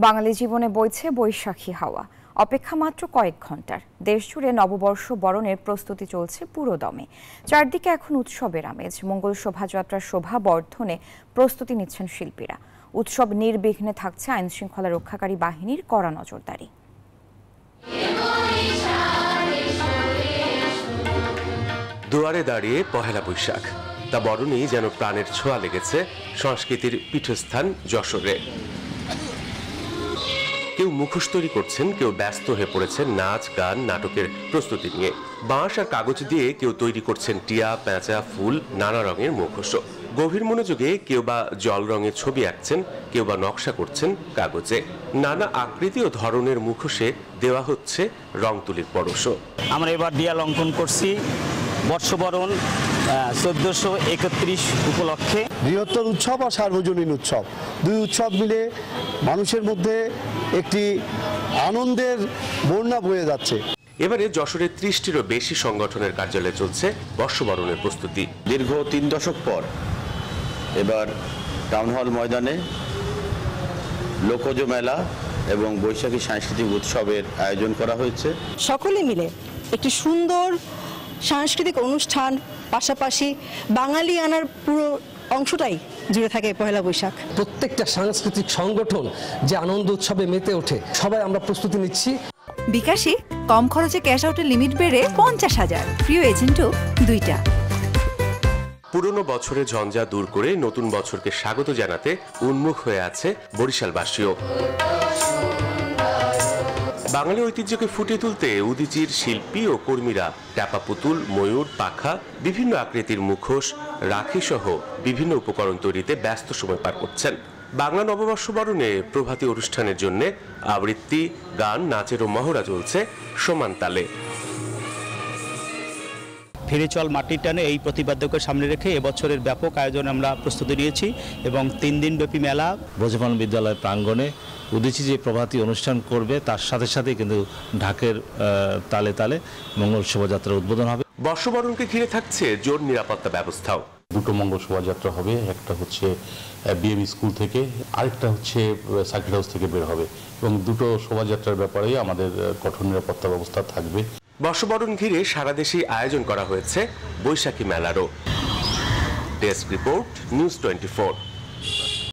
বাঙালি জীবনে বইছে বৈশাখী হাওয়া। অপেক্ষা মাত্র কয়েক ঘন্টার। দেশজুড়ে নববর্ষ বরণের প্রস্তুতি চলছে পুরোদমে। চারদিকে এখন উৎসবের আমেজ। মঙ্গল শোভাযাত্রার শোভা বর্ধনে প্রস্তুতি নিচ্ছেন শিল্পীরা। উৎসব নির্বিঘ্নে থাকছে আইন শৃঙ্খলা রক্ষাকারী বাহিনীর কড়া নজরদারি। দুয়ারে দাঁড়িয়ে পহেলা বৈশাখ, তা বরণই যেন প্রাণের ছোঁয়া লেগেছে সংস্কৃতির পীঠস্থান যশোরে। কেউ মুখোশ তৈরি করছেন, কেউ ব্যস্ত হয়ে পড়েছেন নাচ গান নাটকের প্রস্তুতি নিয়ে। বাঁশ আর কাগজ দিয়ে কেউ তৈরি করছেন টিয়া, পেঁচা, ফুল, নানা রঙের মুখোশ। গভীর মনোযোগে কেউ বা জল রঙের ছবি আঁকছেন, কেউ বা নকশা করছেন কাগজে। নানা আকৃতি ও ধরনের মুখোশে দেওয়া হচ্ছে রং তুলির পরশ। আমরা এবার ডিয়াল অঙ্কন করছি বর্ষবরণ 1431 উপলক্ষে। বৃহত্তর উৎসব আর সার্বজনীন উৎসব, দুই উৎসব মিলে মানুষের মধ্যে একটি আনন্দের বন্যা বয়ে যাচ্ছে। এবারে যশোরের 30টিরও বেশি সংগঠনের কার্যালয়ে চলছে বর্ষবরণের প্রস্তুতি। দীর্ঘ 3 দশক পর এবার টাউন হল ময়দানে লোকজ মেলা এবং বৈশাখী সাংস্কৃতিক উৎসবের আয়োজন করা হয়েছে। সকলে মিলে একটি সুন্দর সাংস্কৃতিক অনুষ্ঠান, পাশাপাশি বাঙালি আনার পুরো অংশটাই জুড়ে থাকে পহেলা বৈশাখ। প্রত্যেকটা সাংস্কৃতিক সংগঠন যে আনন্দ উৎসবে মেতে ওঠে, সবাই আমরা প্রস্তুতি নিচ্ছি। বিকাশে কম খরচে ক্যাশ আউটের লিমিট বেড়ে 50,000, প্রিয় এজেন্টও 2টা। পুরনো বছরে ঝঞ্ঝা দূর করে নতুন বছরকে স্বাগত জানাতে উন্মুখ হয়ে আছে বরিশালবাসীও। বাঙালি ঐতিহ্যকে ফুটিয়ে তুলতে উদীচীর শিল্পী ও কর্মীরা ট্যাপা পুতুল, ময়ূর, পাখা, বিভিন্ন আকৃতির মুখোশ, রাখি সহ বিভিন্ন উপকরণ তৈরিতে ব্যস্ত সময় পার করছেন। বাংলা নববর্ষ বরণে প্রভাতী অনুষ্ঠানের জন্য আবৃত্তি, গান, নাচেরও মহড়া চলছে সমান তালে। ফিরে চল মাটির টানে এই প্রতিপাদ্যকে সামনে রেখে এবছরের ব্যাপক আয়োজন আমরা প্রস্তুতি নিয়েছি এবং 3 দিনব্যাপী মেলা ব্রজপাল বিদ্যালয় প্রাঙ্গণে উদীচী যে প্রভাতী অনুষ্ঠান করবে তার সাথে সাথে কিন্তু ঢাকের তালে তালে মঙ্গল শোভাযাত্রার উদ্বোধন হবে। বর্ষবরণকে ঘিরে থাকছে জোর নিরাপত্তা ব্যবস্থাও। 2টো মঙ্গল শোভাযাত্রা হবে, একটা হচ্ছে বিএম স্কুল থেকে, আরেকটা হচ্ছে সার্কিট হাউস থেকে বের হবে এবং 2টো শোভাযাত্রার ব্যাপারে আমাদের কঠোর নিরাপত্তা ব্যবস্থা থাকবে। বর্ষবরণ ঘিরে সারা দেশেই আয়োজন করা হয়েছে বৈশাখী মেলারও। Desk report, news 24।